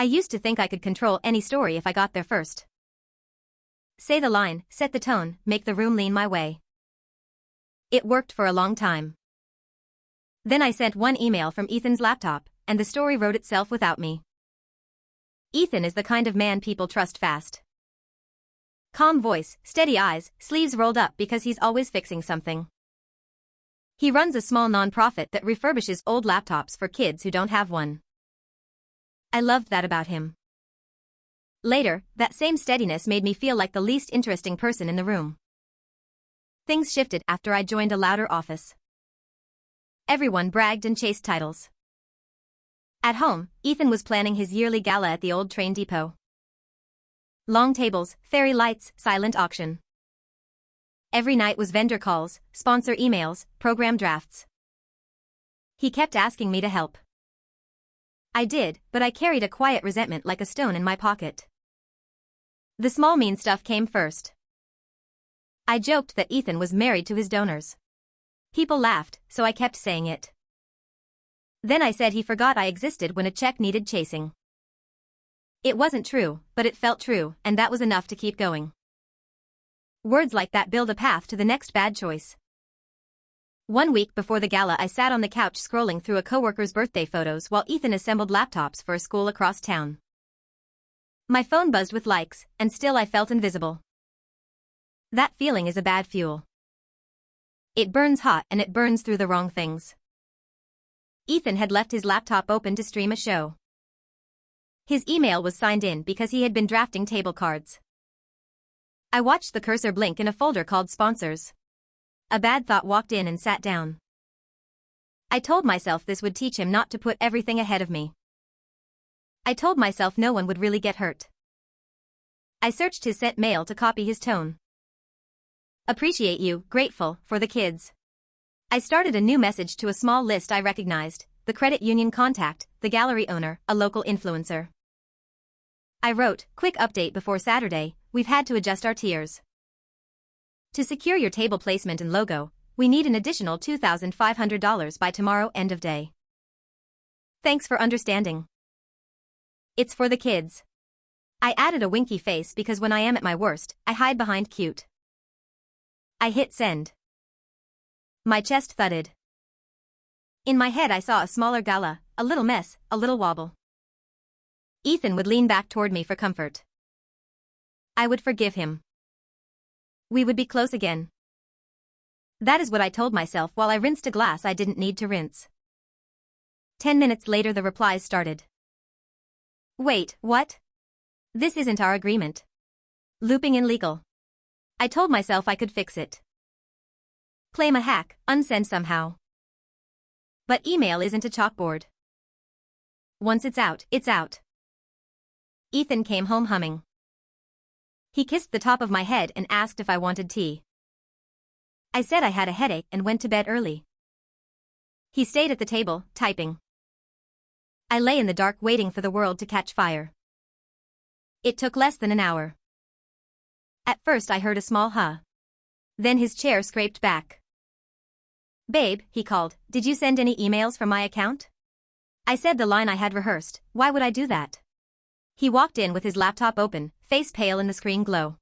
I used to think I could control any story if I got there first. Say the line, set the tone, make the room lean my way. It worked for a long time. Then I sent one email from Ethan's laptop, and the story wrote itself without me. Ethan is the kind of man people trust fast. Calm voice, steady eyes, sleeves rolled up because he's always fixing something. He runs a small non-profit that refurbishes old laptops for kids who don't have one. I loved that about him. Later, that same steadiness made me feel like the least interesting person in the room. Things shifted after I joined a louder office. Everyone bragged and chased titles. At home, Ethan was planning his yearly gala at the old train depot. Long tables, fairy lights, silent auction. Every night was vendor calls, sponsor emails, program drafts. He kept asking me to help. I did, but I carried a quiet resentment like a stone in my pocket. The small mean stuff came first. I joked that Ethan was married to his donors. People laughed, so I kept saying it. Then I said he forgot I existed when a check needed chasing. It wasn't true, but it felt true, and that was enough to keep going. Words like that build a path to the next bad choice. One week before the gala, I sat on the couch scrolling through a coworker's birthday photos while Ethan assembled laptops for a school across town. My phone buzzed with likes, and still I felt invisible. That feeling is a bad fuel. It burns hot and it burns through the wrong things. Ethan had left his laptop open to stream a show. His email was signed in because he had been drafting table cards. I watched the cursor blink in a folder called Sponsors. A bad thought walked in and sat down. I told myself this would teach him not to put everything ahead of me. I told myself no one would really get hurt. I searched his sent mail to copy his tone. Appreciate you, grateful, for the kids. I started a new message to a small list I recognized, the credit union contact, the gallery owner, a local influencer. I wrote, quick update before Saturday, we've had to adjust our tiers. To secure your table placement and logo, we need an additional $2,500 by tomorrow end of day. Thanks for understanding. It's for the kids. I added a winky face because when I am at my worst, I hide behind cute. I hit send. My chest thudded. In my head I saw a smaller gala, a little mess, a little wobble. Ethan would lean back toward me for comfort. I would forgive him. We would be close again. That is what I told myself while I rinsed a glass I didn't need to rinse. 10 minutes later the replies started. Wait, what? This isn't our agreement. Looping in legal. I told myself I could fix it. Claim a hack, unsend somehow. But email isn't a chalkboard. Once it's out, it's out. Ethan came home humming. He kissed the top of my head and asked if I wanted tea. I said I had a headache and went to bed early. He stayed at the table, typing. I lay in the dark waiting for the world to catch fire. It took less than an hour. At first I heard a small huh. Then his chair scraped back. Babe, he called, did you send any emails from my account? I said the line I had rehearsed, why would I do that? He walked in with his laptop open, face pale in the screen glow.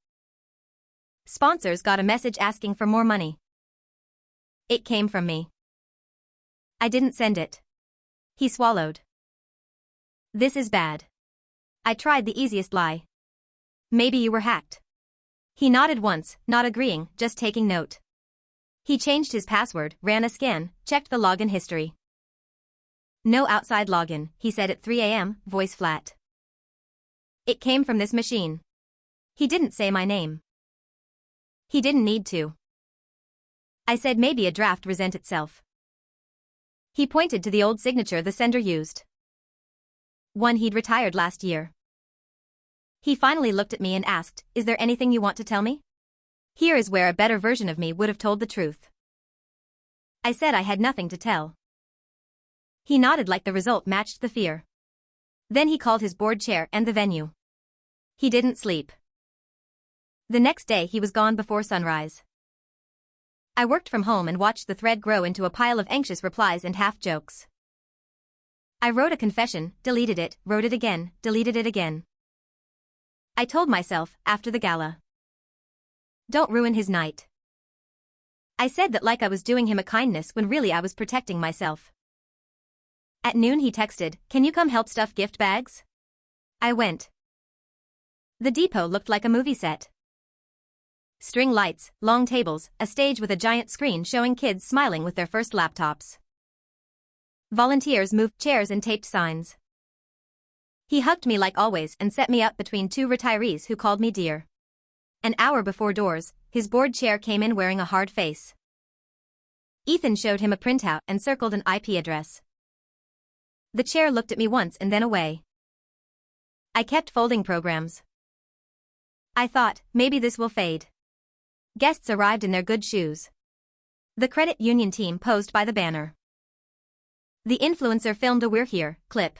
Sponsors got a message asking for more money. It came from me. I didn't send it. He swallowed. This is bad. I tried the easiest lie. Maybe you were hacked. He nodded once, not agreeing, just taking note. He changed his password, ran a scan, checked the login history. No outside login, he said at 3 a.m., voice flat. It came from this machine. He didn't say my name. He didn't need to. I said maybe a draft resent itself. He pointed to the old signature the sender used. One he'd retired last year. He finally looked at me and asked, is there anything you want to tell me? Here is where a better version of me would have told the truth. I said I had nothing to tell. He nodded like the result matched the fear. Then he called his board chair and the venue. He didn't sleep. The next day he was gone before sunrise. I worked from home and watched the thread grow into a pile of anxious replies and half jokes. I wrote a confession, deleted it, wrote it again, deleted it again. I told myself, after the gala. Don't ruin his night. I said that like I was doing him a kindness when really I was protecting myself. At noon he texted, "Can you come help stuff gift bags?" I went. The depot looked like a movie set. String lights, long tables, a stage with a giant screen showing kids smiling with their first laptops. Volunteers moved chairs and taped signs. He hugged me like always and set me up between two retirees who called me dear. An hour before doors, his board chair came in wearing a hard face. Ethan showed him a printout and circled an IP address. The chair looked at me once and then away. I kept folding programs. I thought, maybe this will fade. Guests arrived in their good shoes. The credit union team posed by the banner. The influencer filmed a "We're Here" clip.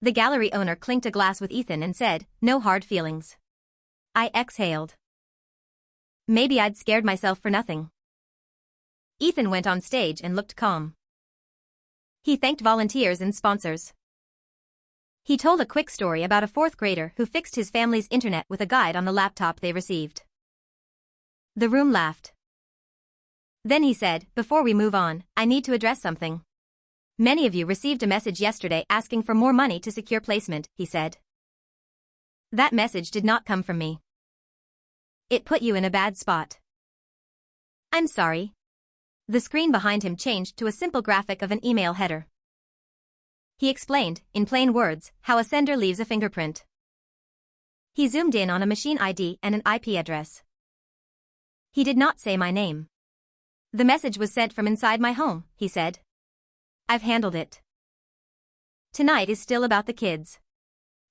The gallery owner clinked a glass with Ethan and said, "No hard feelings." I exhaled. Maybe I'd scared myself for nothing. Ethan went on stage and looked calm. He thanked volunteers and sponsors. He told a quick story about a fourth grader who fixed his family's internet with a guide on the laptop they received. The room laughed. Then he said, "Before we move on, I need to address something. Many of you received a message yesterday asking for more money to secure placement," he said. That message did not come from me. It put you in a bad spot. I'm sorry. The screen behind him changed to a simple graphic of an email header. He explained, in plain words, how a sender leaves a fingerprint. He zoomed in on a machine ID and an IP address. He did not say my name. The message was sent from inside my home, he said. I've handled it. Tonight is still about the kids.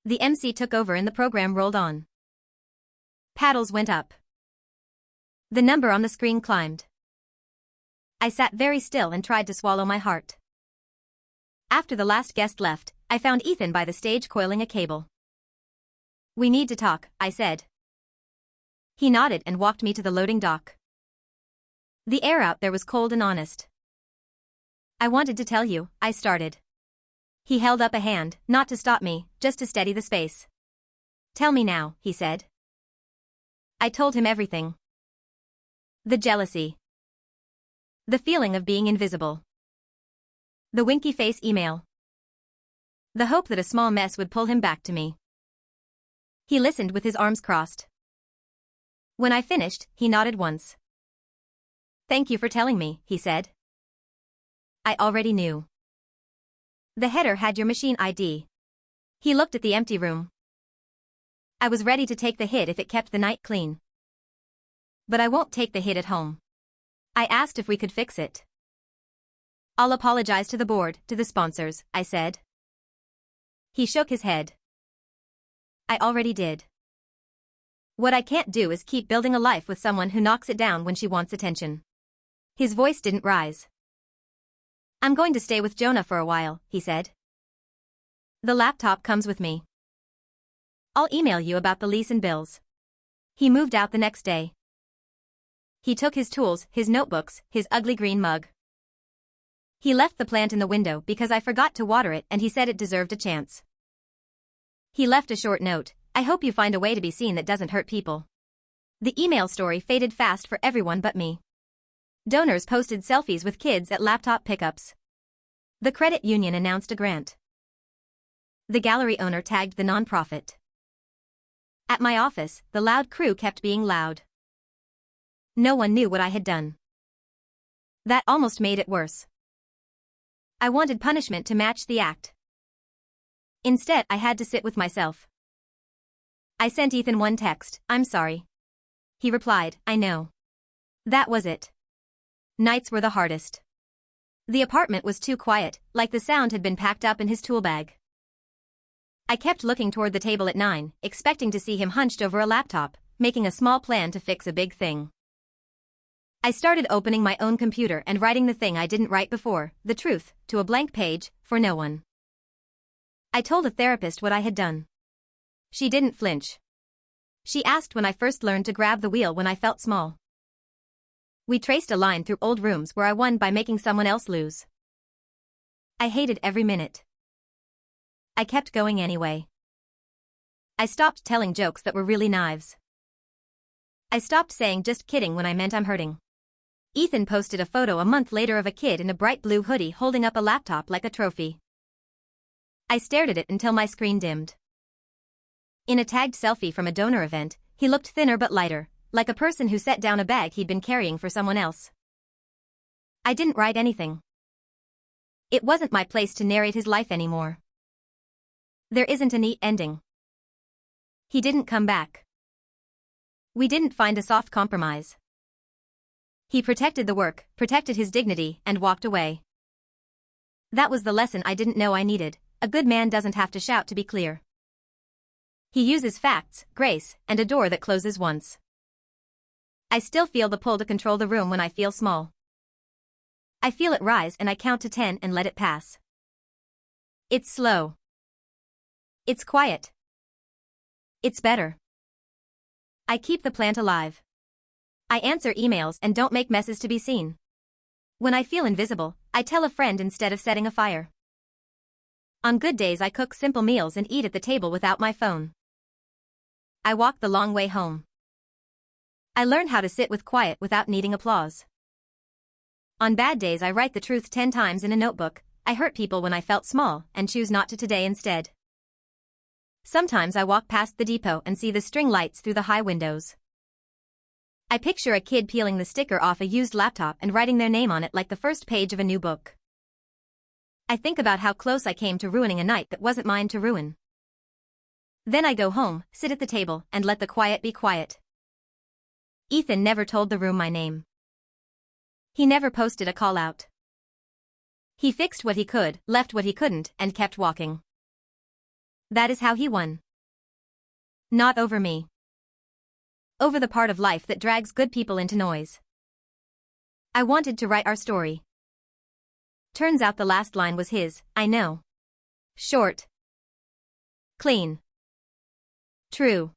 The MC took over and the program rolled on. Paddles went up. The number on the screen climbed. I sat very still and tried to swallow my heart. After the last guest left, I found Ethan by the stage coiling a cable. We need to talk, I said. He nodded and walked me to the loading dock. The air out there was cold and honest. I wanted to tell you, I started. He held up a hand, not to stop me, just to steady the space. Tell me now, he said. I told him everything. The jealousy. The feeling of being invisible. The winky face email. The hope that a small mess would pull him back to me. He listened with his arms crossed. When I finished, he nodded once. Thank you for telling me, he said. I already knew. The header had your machine ID. He looked at the empty room. I was ready to take the hit if it kept the night clean. But I won't take the hit at home. I asked if we could fix it. I'll apologize to the board, to the sponsors, I said. He shook his head. I already did. What I can't do is keep building a life with someone who knocks it down when she wants attention. His voice didn't rise. I'm going to stay with Jonah for a while, he said. The laptop comes with me. I'll email you about the lease and bills. He moved out the next day. He took his tools, his notebooks, his ugly green mug. He left the plant in the window because I forgot to water it and he said it deserved a chance. He left a short note, I hope you find a way to be seen that doesn't hurt people. The email story faded fast for everyone but me. Donors posted selfies with kids at laptop pickups. The credit union announced a grant. The gallery owner tagged the nonprofit. At my office, the loud crew kept being loud. No one knew what I had done. That almost made it worse. I wanted punishment to match the act. Instead, I had to sit with myself. I sent Ethan one text, I'm sorry. He replied, I know. That was it. Nights were the hardest. The apartment was too quiet, like the sound had been packed up in his tool bag. I kept looking toward the table at 9, expecting to see him hunched over a laptop, making a small plan to fix a big thing. I started opening my own computer and writing the thing I didn't write before, the truth, to a blank page, for no one. I told a therapist what I had done. She didn't flinch. She asked when I first learned to grab the wheel when I felt small. We traced a line through old rooms where I won by making someone else lose. I hated every minute. I kept going anyway. I stopped telling jokes that were really knives. I stopped saying just kidding when I meant I'm hurting. Ethan posted a photo a month later of a kid in a bright blue hoodie holding up a laptop like a trophy. I stared at it until my screen dimmed. In a tagged selfie from a donor event, he looked thinner but lighter, like a person who set down a bag he'd been carrying for someone else. I didn't write anything. It wasn't my place to narrate his life anymore. There isn't a neat ending. He didn't come back. We didn't find a soft compromise. He protected the work, protected his dignity, and walked away. That was the lesson I didn't know I needed. A good man doesn't have to shout to be clear. He uses facts, grace, and a door that closes once. I still feel the pull to control the room when I feel small. I feel it rise and I count to 10 and let it pass. It's slow. It's quiet. It's better. I keep the plant alive. I answer emails and don't make messes to be seen. When I feel invisible, I tell a friend instead of setting a fire. On good days I cook simple meals and eat at the table without my phone. I walk the long way home. I learn how to sit with quiet without needing applause. On bad days I write the truth 10 times in a notebook. I hurt people when I felt small and choose not to today instead. Sometimes I walk past the depot and see the string lights through the high windows. I picture a kid peeling the sticker off a used laptop and writing their name on it like the first page of a new book. I think about how close I came to ruining a night that wasn't mine to ruin. Then I go home, sit at the table, and let the quiet be quiet. Ethan never told the room my name. He never posted a call out. He fixed what he could, left what he couldn't, and kept walking. That is how he won. Not over me. Over the part of life that drags good people into noise. I wanted to write our story. Turns out the last line was his, I know. Short. Clean. True.